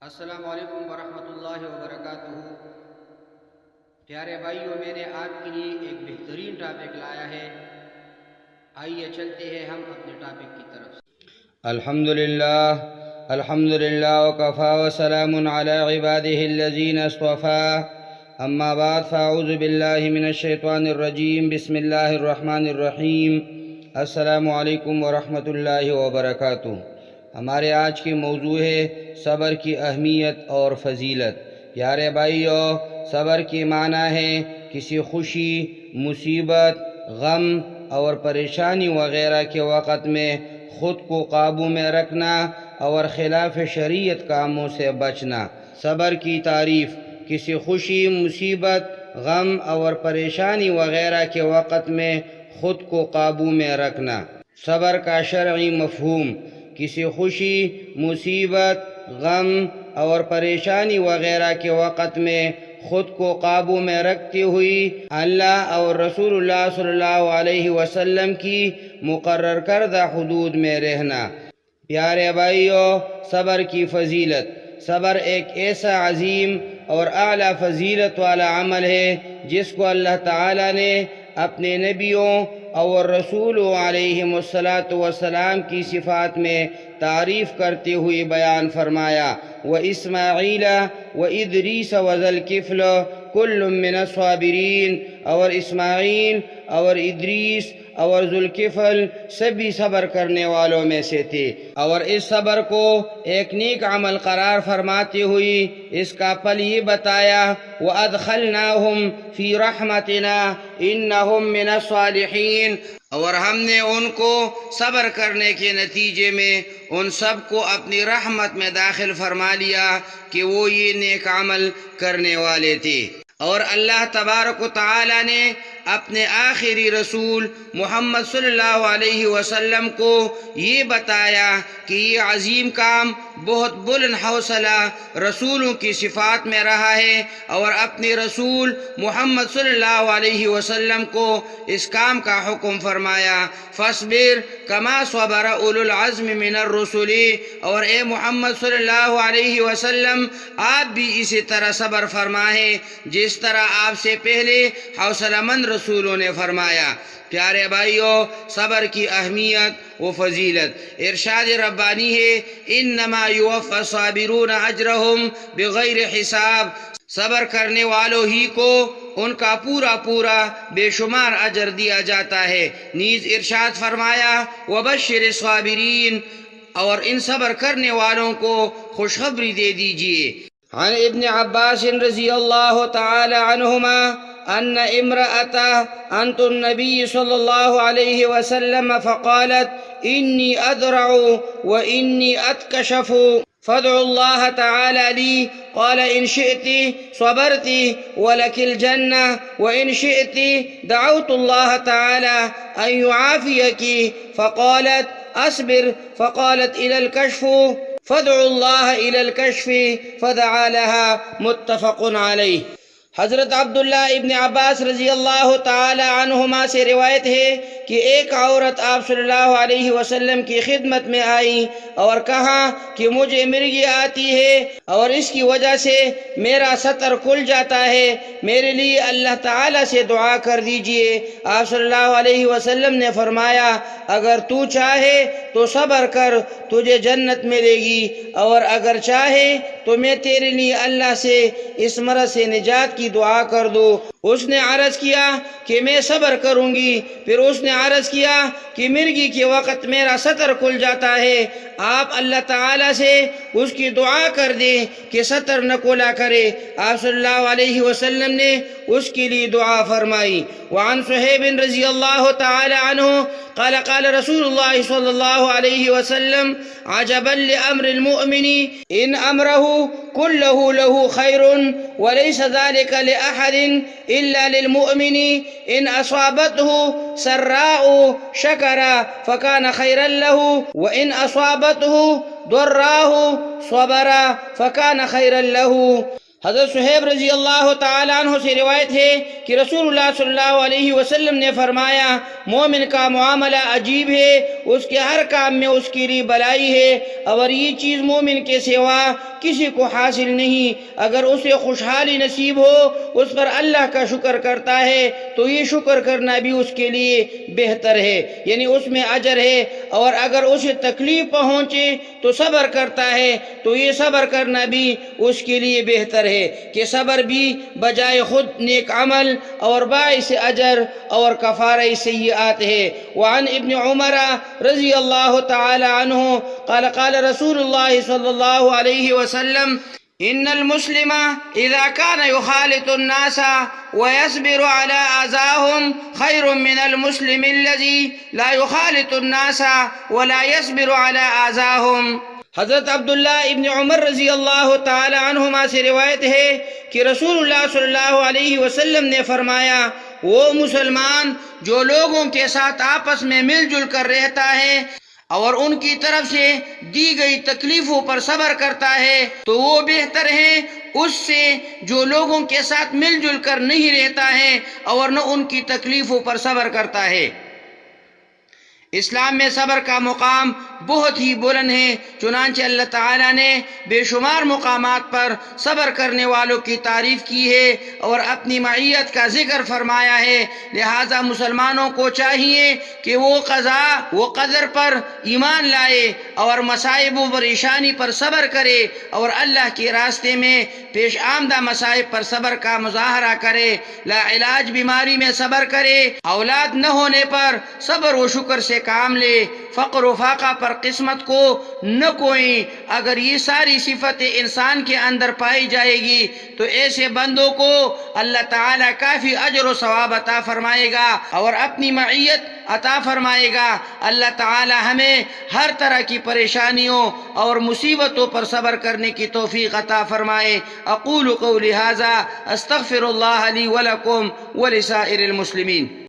السلام علیکم ورحمۃ اللہ وبرکاتہ۔ پیارے بھائیوں، میں نے آپ کے لیے ایک بہترین ٹاپک لایا ہے، آئیے چلتے ہیں ہم اپنے ٹاپک کی طرف۔ الحمدللہ وکفا وسلام علی عبادہ الذین اصطفیٰ، اما بعد فاعوذ باللہ من الشیطان الرجیم، بسم اللہ الرحمن الرحیم۔ السلام علیکم ورحمۃ اللہ وبرکاتہ۔ ہمارے آج کی موضوع ہے صبر کی اہمیت اور فضیلت۔ پیارے بھائیو، صبر کی معنی ہے کسی خوشی، مصیبت، غم اور پریشانی وغیرہ کے وقت میں خود کو قابو میں رکھنا اور خلاف شریعت کاموں سے بچنا۔ صبر کی تعریف: کسی خوشی، مصیبت، غم اور پریشانی وغیرہ کے وقت میں خود کو قابو میں رکھنا۔ صبر کا شرعی مفہوم: کسی خوشی، مصیبت، غم اور پریشانی وغیرہ کے وقت میں خود کو قابو میں رکھتے ہوئے اللہ اور رسول اللہ صلی اللہ علیہ وسلم کی مقرر کردہ حدود میں رہنا۔ پیارے بھائیو، صبر کی فضیلت: صبر ایک ایسا عظیم اور اعلیٰ فضیلت والا عمل ہے جس کو اللہ تعالیٰ نے اپنے نبیوں اور رسولوں علیہم السلام کی صفات میں تعریف کرتے ہوئے بیان فرمایا: وَإِسْمَاعِيلَ وَإِدْرِيسَ وَذَا الْكِفْلِ كُلٌّ مِّنَ الصَّابِرِينَ، اور اسماعیل اور ادریس اور ذوالکفل سبھی صبر کرنے والوں میں سے تھے، اور اس صبر کو ایک نیک عمل قرار فرماتے ہوئے اس کا پھل یہ بتایا: وَأَدْخَلْنَاهُمْ فِي رَحْمَتِنَا إِنَّهُمْ مِنَ الصَّالِحِينَ، اور ہم نے ان کو صبر کرنے کے نتیجے میں ان سب کو اپنی رحمت میں داخل فرما لیا کہ وہ یہ نیک عمل کرنے والے تھے۔ اور اللہ تبارک و تعالی نے اپنے آخری رسول محمد صلی اللہ علیہ وسلم کو یہ بتایا کہ یہ عظیم کام بہت بلند حوصلہ رسولوں کی صفات میں رہا ہے، اور اپنے رسول محمد صلی اللہ علیہ وسلم کو اس کام کا حکم فرمایا: فاصبر کما صبر اولو العزم من الرسل، اور اے محمد صلی اللہ علیہ وسلم، آپ بھی اسی طرح صبر فرمائیں جس طرح آپ سے پہلے حوصلہ مند رسولوں نے فرمایا۔ پیارے بھائیو، صبر کی اہمیت و فضیلت: ارشاد ربانی ہے: انما یوفی الصابرون اجرہم بغیر حساب، صبر کرنے والوں ہی کو ان کا پورا بے شمار اجر دیا جاتا ہے۔ نیز ارشاد فرمایا: وبشر الصابرین، اور ان صبر کرنے والوں کو خوشخبری دے دیجئے۔ عن ابن عباس رضی اللہ تعالی عنہما ان امرأة انت النبی صلی اللہ علیہ وسلم فقالت: انی ادرع وانی اتکشف فادعوا اللہ تعالی لی، قال ان شئت صبرت ولک الجنہ وان شئت دعوت اللہ تعالی ان يعافیک، فقالت اصبر، فقالت الى الكشف فادعوا اللہ الى الكشف فدعا لها، متفق علیہ۔ حضرت عبداللہ ابن عباس رضی اللہ تعالی عنہما سے روایت ہے کہ ایک عورت آپ صلی اللہ علیہ وسلم کی خدمت میں آئی اور کہا کہ مجھے مرگی آتی ہے اور اس کی وجہ سے میرا سطر کھل جاتا ہے، میرے لیے اللہ تعالیٰ سے دعا کر دیجئے۔ آپ صلی اللہ علیہ وسلم نے فرمایا: اگر تو چاہے تو صبر کر، تجھے جنت ملے گی، اور اگر چاہے تو میں تیرے لیے اللہ سے اس مرض سے نجات کی دعا کر دو۔ اس نے عرض کیا کہ میں صبر کروں گی۔ پھر اس نے عرض کیا کہ مرگی کے وقت میرا سطر کھل جاتا ہے، آپ اللہ تعالیٰ سے اس کی دعا کر دیں کہ سطر نہ کھلا کرے۔ آپ صلی اللہ علیہ وسلم نے اس کے لیے دعا فرمائی۔ وعن صہیب رضی اللہ تعالی عنہ قال قال رسول اللہ صلی اللہ علیہ وسلم: عجبا لامر المؤمن ان امره كله له خير وليس ذلك لأحد إلا للمؤمن إن أصابته سراء شكر فكان خيرا له وإن أصابته ضراء صبر فكان خيرا له۔ حضرت صہیب رضی اللہ تعالیٰ عنہ سے روایت ہے کہ رسول اللہ صلی اللہ علیہ وسلم نے فرمایا: مومن کا معاملہ عجیب ہے، اس کے ہر کام میں اس کے لیے بھلائی ہے، اور یہ چیز مومن کے سوا کسی کو حاصل نہیں۔ اگر اسے خوشحالی نصیب ہو، اس پر اللہ کا شکر کرتا ہے تو یہ شکر کرنا بھی اس کے لیے بہتر ہے، یعنی اس میں اجر ہے۔ اور اگر اسے تکلیف پہنچے تو صبر کرتا ہے تو یہ صبر کرنا بھی اس کے لیے بہتر ہے، کہ صبر بھی بجائے خود نیک عمل اور باعث اجر اور کفارہ سیئات ہے۔ وعن ابن عمر رضی اللہ تعالی عنہ قال قال رسول اللہ صلی اللہ علیہ وسلم إن المسلم إذا كان يخالط الناس ويصبر على آذاهم خير من المسلم الذي لا يخالط الناس ولا يصبر على آذاهم۔ حضرت عبداللہ ابن عمر رضی اللہ تعالی عنہما سے روایت ہے کہ رسول اللہ صلی اللہ علیہ وسلم نے فرمایا، وہ مسلمان جو لوگوں کے ساتھ آپس میں مل جل کر رہتا ہے اور ان کی طرف سے دی گئی تکلیفوں پر صبر کرتا ہے تو وہ بہتر ہے اس سے جو لوگوں کے ساتھ مل جل کر نہیں رہتا ہے اور نہ ان کی تکلیفوں پر صبر کرتا ہے۔ اسلام میں صبر کا مقام بہت ہی بلند ہے، چنانچہ اللہ تعالیٰ نے بے شمار مقامات پر صبر کرنے والوں کی تعریف کی ہے اور اپنی معیت کا ذکر فرمایا ہے۔ لہٰذا مسلمانوں کو چاہیے کہ وہ قضاء و قدر پر ایمان لائے اور مصائب و پریشانی پر صبر کرے اور اللہ کے راستے میں پیش آمدہ مصائب پر صبر کا مظاہرہ کرے، لا علاج بیماری میں صبر کرے، اولاد نہ ہونے پر صبر و شکر سے کام لے، فقر و فاقہ پر قسمت کو نہ کوئی۔ اگر یہ ساری صفتیں انسان کے اندر پائی جائے گی تو ایسے بندوں کو اللہ تعالیٰ کافی اجر و ثواب عطا فرمائے گا اور اپنی معیت عطا فرمائے گا۔ اللہ تعالیٰ ہمیں ہر طرح کی پریشانیوں اور مصیبتوں پر صبر کرنے کی توفیق عطا فرمائے۔ اقول قولی ھذا استغفر اللہ لی ولکم ولسائر المسلمین۔